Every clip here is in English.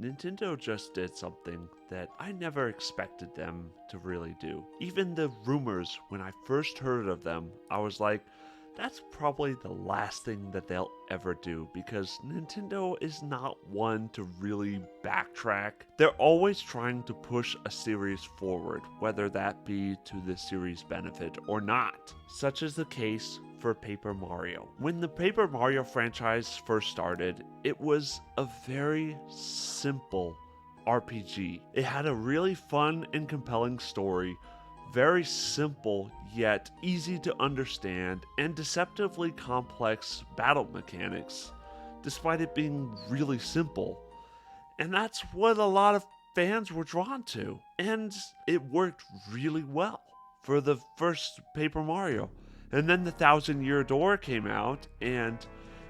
Nintendo just did something that I never expected them to really do. Even the rumors, when I first heard of them, I was like, that's probably the last thing that they'll ever do because Nintendo is not one to really backtrack. They're always trying to push a series forward, whether that be to the series' benefit or not, such is the case for Paper Mario. When the Paper Mario franchise first started, it was a very simple RPG. It had a really fun and compelling story, very simple yet easy to understand, and deceptively complex battle mechanics, despite it being really simple. And that's what a lot of fans were drawn to. And it worked really well for the first Paper Mario. And then the Thousand Year Door came out and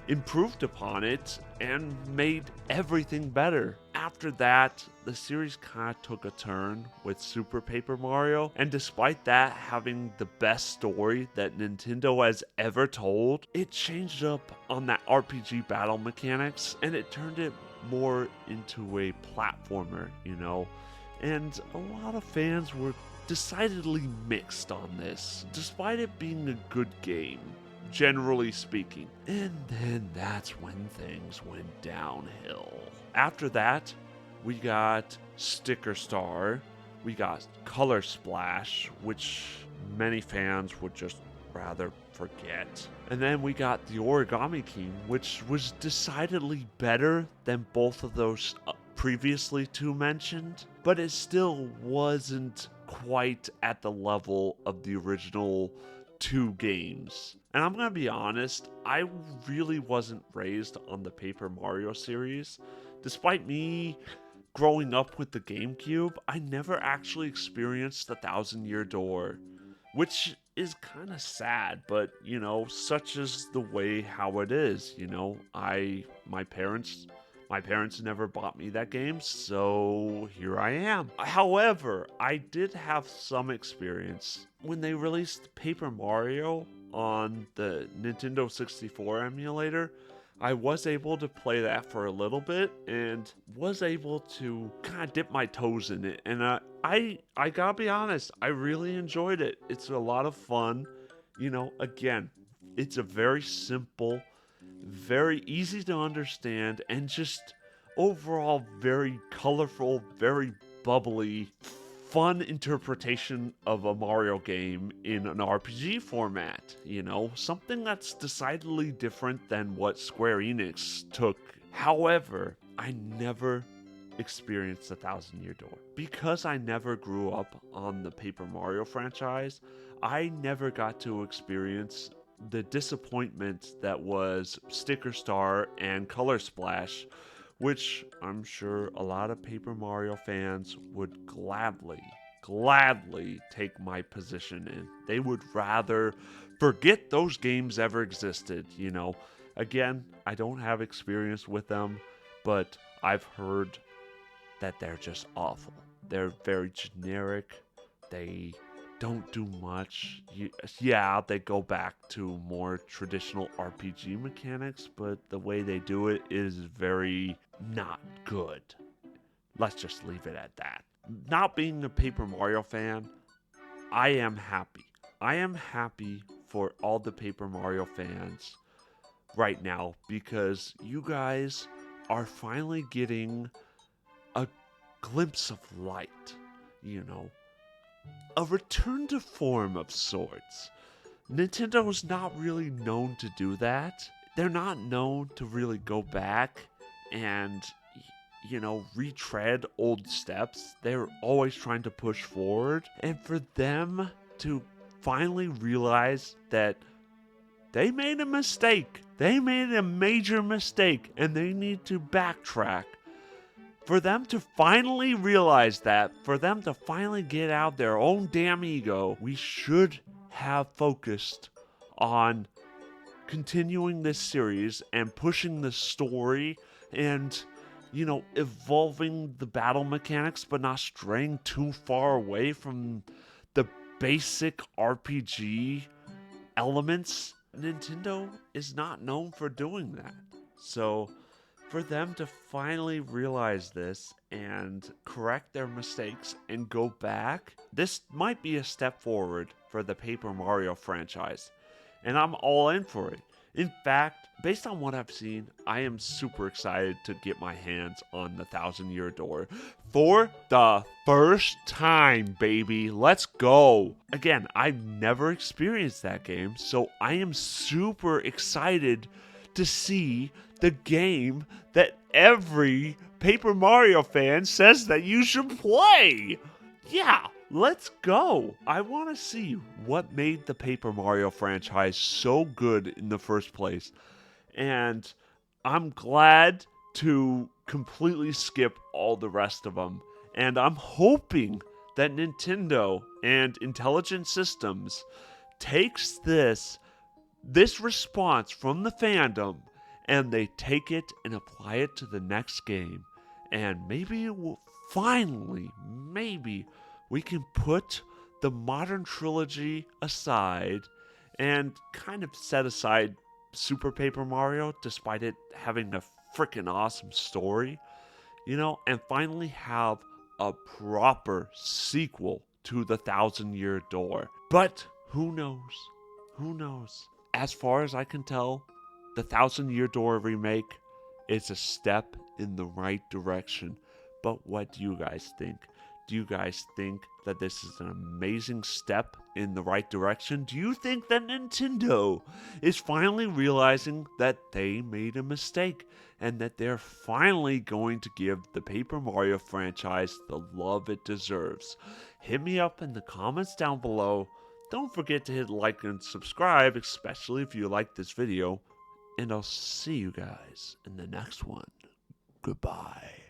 improved upon it and made everything better. After that, the series kind of took a turn with Super Paper Mario, and despite that having the best story that Nintendo has ever told, it changed up on that RPG battle mechanics and it turned it more into a platformer, and a lot of fans were decidedly mixed on this, despite it being a good game, generally speaking. And then that's when things went downhill. After that, we got Sticker Star, we got Color Splash, which many fans would just rather forget. And then we got the Origami King, which was decidedly better than both of those previously two mentioned, but it still wasn't quite at the level of the original two games. And I'm gonna be honest, I really wasn't raised on the Paper Mario series. Despite me growing up with the GameCube, I never actually experienced the Thousand Year Door, which is kind of sad, but such is the way how it is. My parents never bought me that game, so here I am. However, I did have some experience when they released Paper Mario on the Nintendo 64 emulator. I was able to play that for a little bit and was able to kind of dip my toes in it. And I gotta be honest, I really enjoyed it. It's a lot of fun. Again, it's a very simple, very easy to understand, and just overall very colorful, very bubbly, fun interpretation of a Mario game in an RPG format. Something that's decidedly different than what Square Enix took. However, I never experienced the Thousand Year Door. Because I never grew up on the Paper Mario franchise, I never got to experience the disappointment that was Sticker Star and Color Splash, which I'm sure a lot of Paper Mario fans would gladly take my position in. They would rather forget those games ever existed, Again, I don't have experience with them, but I've heard that they're just awful. They're very generic. They don't do much. Yeah, they go back to more traditional RPG mechanics, but the way they do it is very not good. Let's just leave it at that. Not being a Paper Mario fan, I am happy. I am happy for all the Paper Mario fans right now because you guys are finally getting a glimpse of light, a return to form of sorts. Nintendo is not really known to do that. They're not known to really go back and, retread old steps. They're always trying to push forward. And for them to finally realize that they made a mistake, they made a major mistake, and they need to backtrack. For them to finally realize that, for them to finally get out their own damn ego, we should have focused on continuing this series and pushing the story and, evolving the battle mechanics, but not straying too far away from the basic RPG elements. Nintendo is not known for doing that. So, for them to finally realize this and correct their mistakes and go back, this might be a step forward for the Paper Mario franchise. And I'm all in for it. In fact, based on what I've seen, I am super excited to get my hands on the Thousand Year Door for the first time, baby. Let's go. Again, I've never experienced that game, so I am super excited to see the game that every Paper Mario fan says that you should play. Yeah, let's go. I want to see what made the Paper Mario franchise so good in the first place. And I'm glad to completely skip all the rest of them. And I'm hoping that Nintendo and Intelligent Systems takes this response from the fandom and they take it and apply it to the next game. And maybe we'll finally, maybe we can put the modern trilogy aside and kind of set aside Super Paper Mario, despite it having a freaking awesome story, and finally have a proper sequel to the Thousand Year Door. But who knows? Who knows? As far as I can tell, the Thousand Year Door remake is a step in the right direction. But what do you guys think? Do you guys think that this is an amazing step in the right direction? Do you think that Nintendo is finally realizing that they made a mistake and that they're finally going to give the Paper Mario franchise the love it deserves? Hit me up in the comments down below. Don't forget to hit like and subscribe, especially if you like this video. And I'll see you guys in the next one. Goodbye.